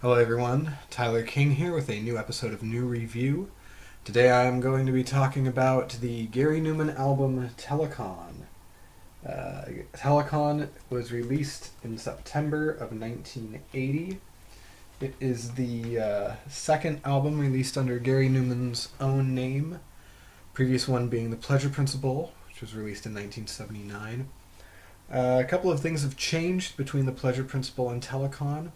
Hello everyone, Tyler King here with a new episode of NuReview. Today I am going to be talking about the Gary Numan album Telekon. Telecon was released in September of 1980. It is the second album released under Gary Numan's own name, previous one being The Pleasure Principle, which was released in 1979. A couple of things have changed between The Pleasure Principle and Telecon.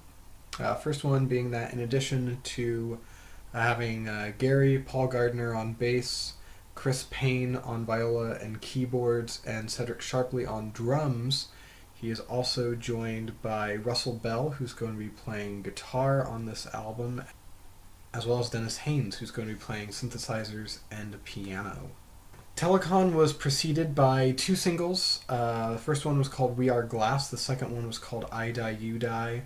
First one being that in addition to having Gary, Paul Gardner on bass, Chris Payne on viola and keyboards, and Cedric Sharpley on drums, he is also joined by Russell Bell, who's going to be playing guitar on this album, as well as Dennis Haynes, who's going to be playing synthesizers and piano. Telecon was preceded by two singles. The first one was called We Are Glass, the second one was called I Die, You Die.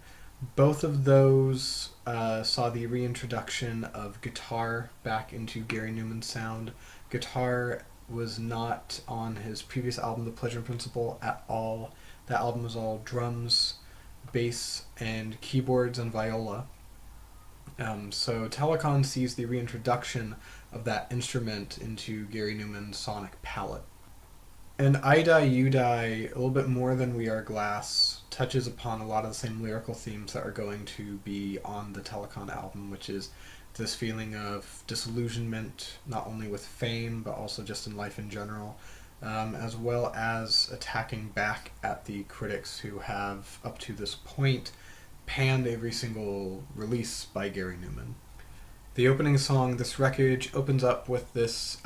Both of those saw the reintroduction of guitar back into Gary Numan's sound. Guitar was not on his previous album, The Pleasure Principle, at all. That album was all drums, bass, and keyboards and viola. So Telecon sees the reintroduction of that instrument into Gary Numan's sonic palette. And I Die, You Die, a little bit more than We Are Glass, touches upon a lot of the same lyrical themes that are going to be on the Telecon album, which is this feeling of disillusionment, not only with fame, but also just in life in general, as well as attacking back at the critics who have, up to this point, panned every single release by Gary Numan. The opening song, This Wreckage, opens up with this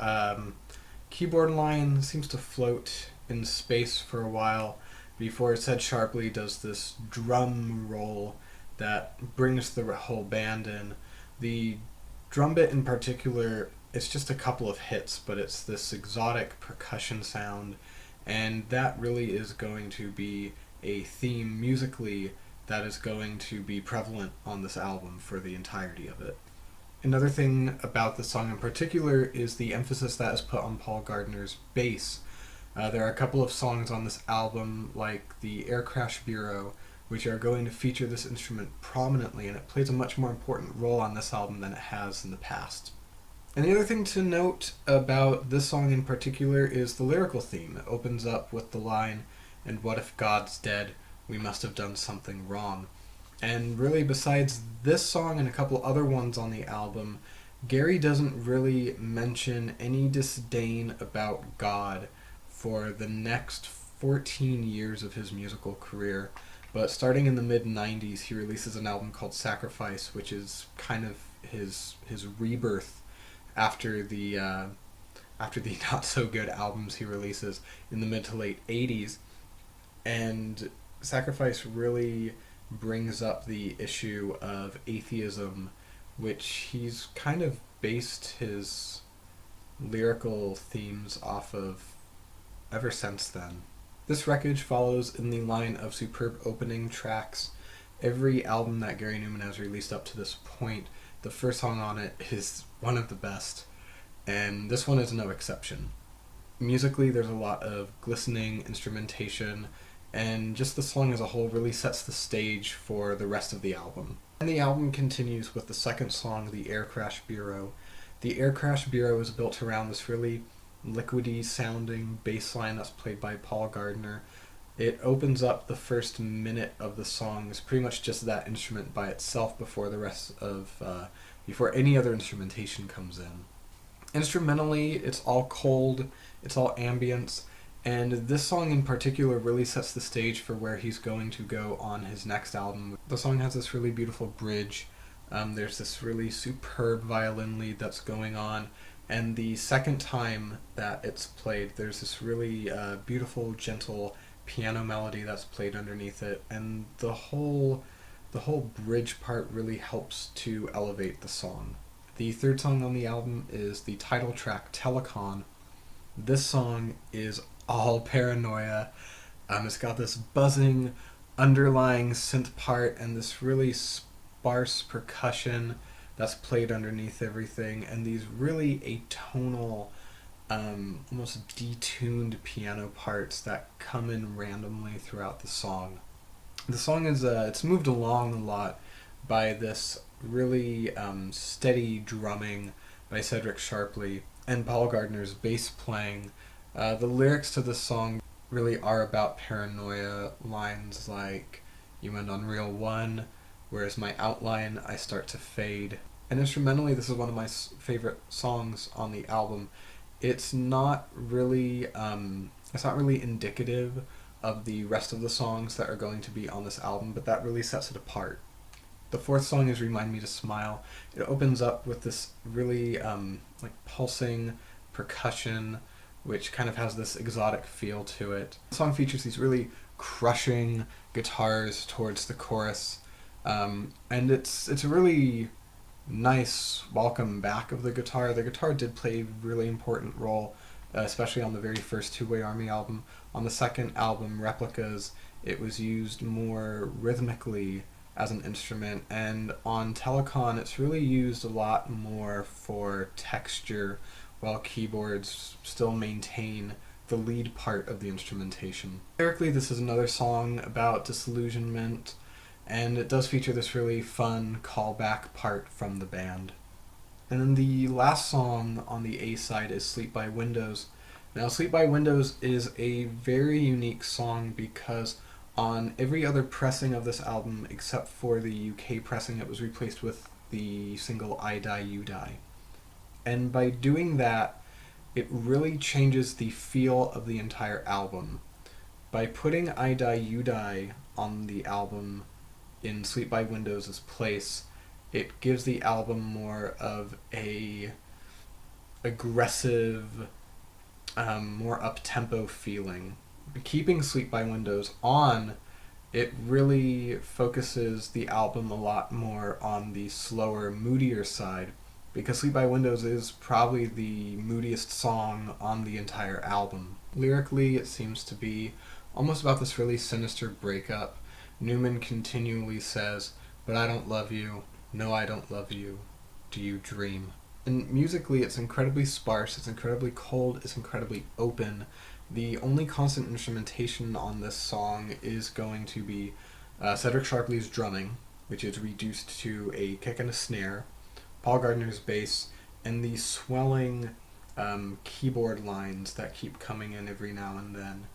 keyboard line, seems to float in space for a while before Ced Sharpley does this drum roll that brings the whole band in. The drum bit in particular, it's just a couple of hits, but it's this exotic percussion sound, and that really is going to be a theme musically that is going to be prevalent on this album for the entirety of it. Another thing about the song in particular is the emphasis that is put on Paul Gardner's bass. There are a couple of songs on this album, like the Aircrash Bureau, which are going to feature this instrument prominently, and it plays a much more important role on this album than it has in the past. And the other thing to note about this song in particular is the lyrical theme. It opens up with the line, "And what if God's dead? We must have done something wrong." And really, besides this song and a couple other ones on the album, Gary doesn't really mention any disdain about God for the next 14 years of his musical career. But starting in the mid-90s, he releases an album called Sacrifice, which is kind of his rebirth after the not so good albums he releases in the mid to late 80s. And Sacrifice really brings up the issue of atheism, which he's kind of based his lyrical themes off of ever since then. This Wreckage follows in the line of superb opening tracks. Every album that Gary Numan has released up to this point, the first song on it is one of the best, and this one is no exception. Musically, there's a lot of glistening instrumentation, and just the song as a whole really sets the stage for the rest of the album. And the album continues with the second song, the Aircrash Bureau. The Aircrash Bureau is built around this really liquidy sounding bass line that's played by Paul Gardner. It opens up the first minute of the song is pretty much just that instrument by itself before before any other instrumentation comes in. Instrumentally, it's all cold, it's all ambience, and this song in particular really sets the stage for where he's going to go on his next album. The song has this really beautiful bridge. There's this really superb violin lead that's going on, and the second time that it's played, there's this really beautiful, gentle piano melody that's played underneath it, and the whole bridge part really helps to elevate the song. The third song on the album is the title track, Telecon. This song is all paranoia. It's got this buzzing, underlying synth part and this really sparse percussion that's played underneath everything, and these really atonal, almost detuned piano parts that come in randomly throughout the song. The song is it's moved along a lot by this really steady drumming by Cedric Sharpley and Paul Gardner's bass playing. The lyrics to this song really are about paranoia. Lines like, "You end on real one, whereas my outline I start to fade." And instrumentally, this is one of my favorite songs on the album. It's not really indicative of the rest of the songs that are going to be on this album, but that really sets it apart. The fourth song is "Remind Me to Smile." It opens up with this really pulsing percussion, which kind of has this exotic feel to it. The song features these really crushing guitars towards the chorus, and it's a really nice welcome back of the guitar. The guitar did play a really important role, especially on the very first Two-Way Army album. On the second album, Replicas, it was used more rhythmically as an instrument, and on Telecon it's really used a lot more for texture, while keyboards still maintain the lead part of the instrumentation. Lyrically, this is another song about disillusionment, and it does feature this really fun callback part from the band. And then the last song on the A side is "Sleep by Windows." Now, "Sleep by Windows" is a very unique song because on every other pressing of this album, except for the UK pressing, it was replaced with the single "I Die, You Die." And by doing that, it really changes the feel of the entire album. By putting "I Die, You Die" on the album in "Sleep by Windows' place, it gives the album more of a aggressive, more up-tempo feeling. Keeping "Sleep by Windows" on, it really focuses the album a lot more on the slower, moodier side, because "Sleep by Windows" is probably the moodiest song on the entire album. Lyrically, it seems to be almost about this really sinister breakup. Numan continually says, "But I don't love you, no I don't love you, do you dream?" And musically, it's incredibly sparse, it's incredibly cold, it's incredibly open. The only constant instrumentation on this song is going to be Cedric Sharpley's drumming, which is reduced to a kick and a snare, Paul Gardner's bass, and the swelling keyboard lines that keep coming in every now and then.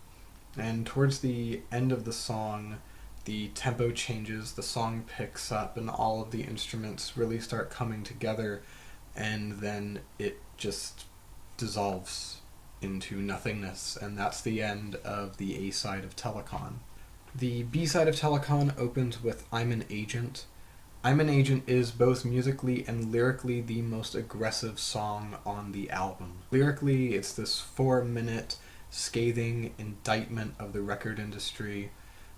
And towards the end of the song, the tempo changes, the song picks up, and all of the instruments really start coming together, and then it just dissolves into nothingness, and that's the end of the A side of Telecon. The B side of Telecon opens with "I'm an Agent." "I'm an Agent" is both musically and lyrically the most aggressive song on the album. Lyrically, it's this 4-minute scathing indictment of the record industry.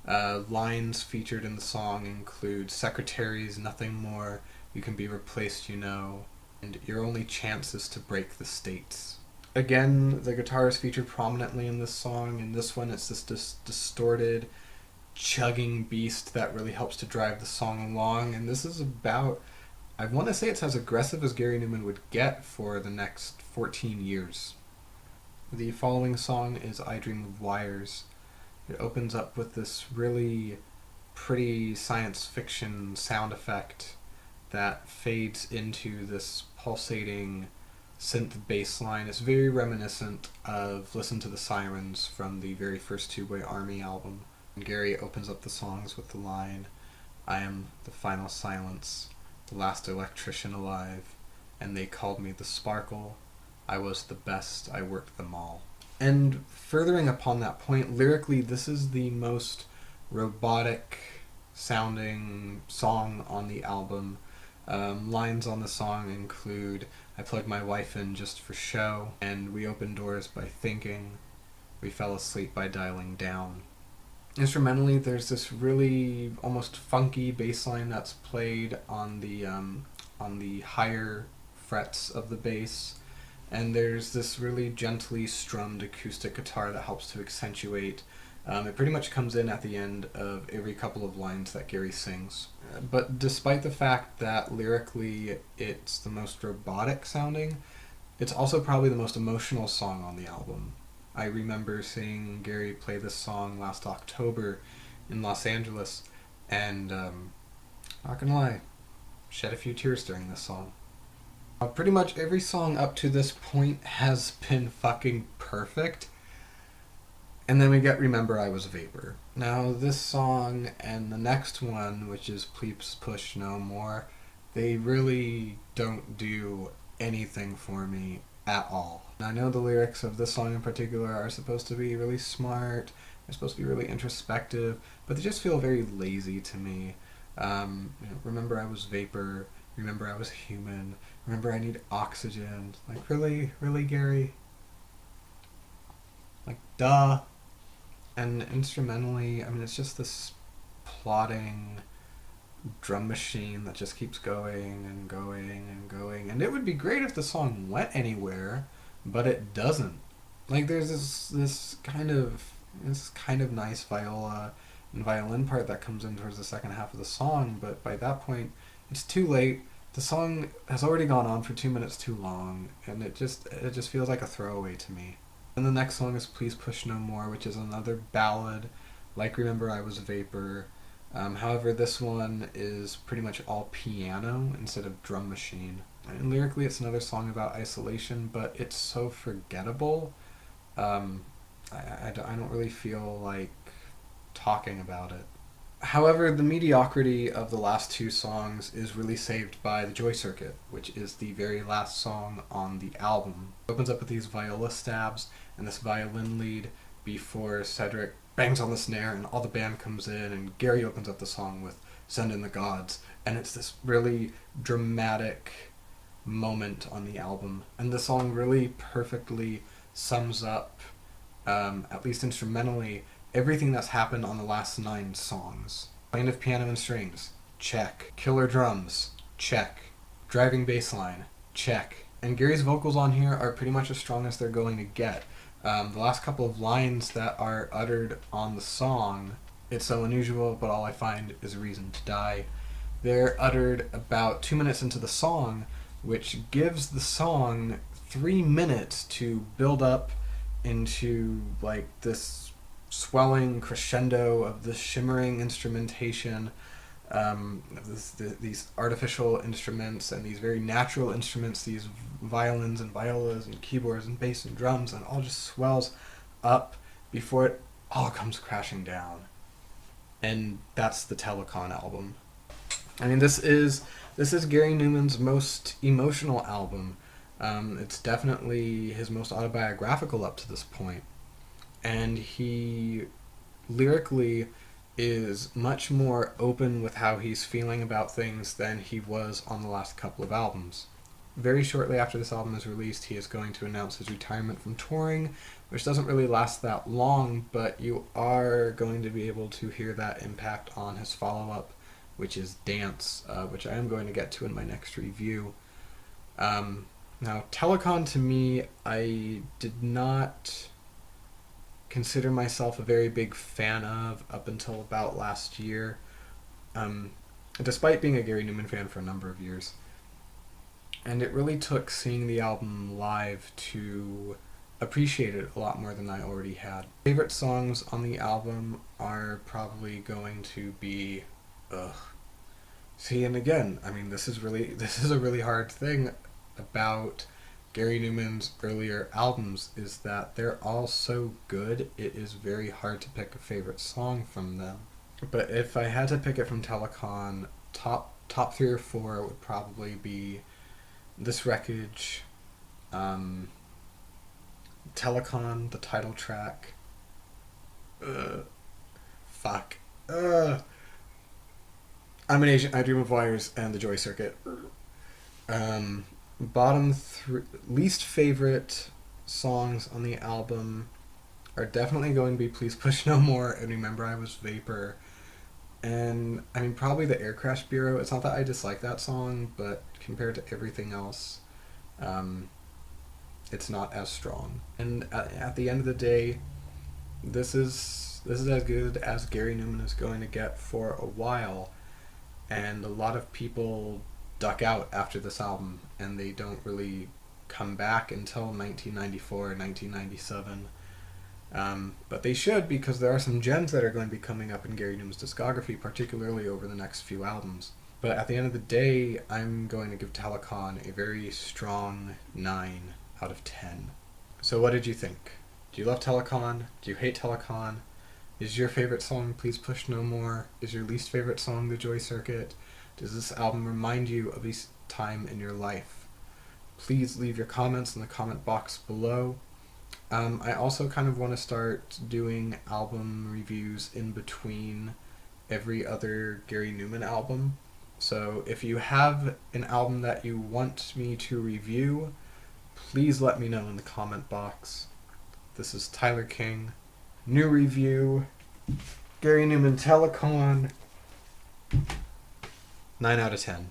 Lines featured in the song include "Secretaries, nothing more, you can be replaced, you know, and your only chance is to break the states." Again, the guitar is featured prominently in this song. In this one, it's this distorted, chugging beast that really helps to drive the song along. And this is about, I want to say it's as aggressive as Gary Numan would get for the next 14 years. The following song is "I Dream of Wires." It opens up with this really pretty science fiction sound effect that fades into this pulsating synth bass line. It's very reminiscent of "Listen to the Sirens" from the very first Two-Way Army album. And Gary opens up the songs with the line, "I am the final silence, the last electrician alive, and they called me the Sparkle. I was the best, I worked them all." And furthering upon that point, lyrically, this is the most robotic sounding song on the album. Lines on the song include, "I plugged my wife in just for show," and "We opened doors by thinking, we fell asleep by dialing down." Instrumentally, there's this really almost funky bass line that's played on the higher frets of the bass, and there's this really gently strummed acoustic guitar that helps to accentuate. It pretty much comes in at the end of every couple of lines that Gary sings. But despite the fact that lyrically it's the most robotic sounding, it's also probably the most emotional song on the album. I remember seeing Gary play this song last October in Los Angeles, and Not gonna lie, shed a few tears during this song. Pretty much every song up to this point has been fucking perfect. And then we get Remember I Was Vapour. Now this song and the next one, which is Please Push No More, they really don't do anything for me at all. I know the lyrics of this song in particular are supposed to be really smart, they're supposed to be really introspective, but they just feel very lazy to me. Remember I was Vapour, remember I was human, remember I need oxygen. Like, really? Really, Gary? Like, duh. And instrumentally, I mean, it's just this plodding drum machine that just keeps going and going and going. And it would be great if the song went anywhere, but it doesn't. Like, there's this kind of nice viola and violin part that comes in towards the second half of the song, but by that point, it's too late. The song has already gone on for 2 minutes too long, and it just feels like a throwaway to me. And the next song is Please Push No More, which is another ballad, like Remember I Was Vapour. However, this one is pretty much all piano instead of drum machine. And lyrically, it's another song about isolation, but it's so forgettable. I don't really feel like talking about it. However, the mediocrity of the last two songs is really saved by the Joy Circuit, which is the very last song on the album. It opens up with these viola stabs and this violin lead before Cedric bangs on the snare and all the band comes in, and Gary opens up the song with Send in the Gods, and it's this really dramatic moment on the album. And the song really perfectly sums up, at least instrumentally, everything that's happened on the last 9 songs. Plaintive piano and strings, check. Killer drums, check. Driving bass line, check. And Gary's vocals on here are pretty much as strong as they're going to get. The last couple of lines that are uttered on the song, It's So Unusual, but all I find is a reason to die, they're uttered about 2 minutes into the song, which gives the song 3 minutes to build up into like this swelling crescendo of this shimmering instrumentation, these artificial instruments and these very natural instruments, these violins and violas and keyboards and bass and drums, and all just swells up before it all comes crashing down. And that's the Telecon album. I mean, this is Gary Numan's most emotional album. It's definitely his most autobiographical up to this point. And he lyrically is much more open with how he's feeling about things than he was on the last couple of albums. Very shortly after this album is released, he is going to announce his retirement from touring, which doesn't really last that long, but you are going to be able to hear that impact on his follow-up, which is Dance, which I am going to get to in my next review. Now, Telecon, to me, I did not consider myself a very big fan of up until about last year, despite being a Gary Numan fan for a number of years. And it really took seeing the album live to appreciate it a lot more than I already had. Favorite songs on the album are probably going to be See, and again, I mean, this is a really hard thing about Gary Numan's earlier albums, is that they're all so good, it is very hard to pick a favorite song from them. But if I had to pick it from Telecon, top 3 or 4 would probably be this Wreckage, Telecon, the title track, I'm an Agent, I Dream of Wires, and the Joy Circuit. Bottom 3, least favorite songs on the album are definitely going to be Please Push No More and Remember I Was Vapour. And, I mean, probably the Aircrash Bureau. It's not that I dislike that song, but compared to everything else, it's not as strong. And at the end of the day, this is as good as Gary Numan is going to get for a while. And a lot of people duck out after this album, and they don't really come back until 1994 or 1997. But they should, because there are some gems that are going to be coming up in Gary Numan's discography, particularly over the next few albums. But at the end of the day, I'm going to give Telecon a very strong 9 out of 10. So what did you think? Do you love Telecon? Do you hate Telecon? Is your favorite song Please Push No More? Is your least favorite song The Joy Circuit? Does this album remind you of a time in your life? Please leave your comments in the comment box below. I also kind of want to start doing album reviews in between every other Gary Numan album. So if you have an album that you want me to review, please let me know in the comment box. This is Tyler King, NuReview, Gary Numan Telecon, 9 out of 10.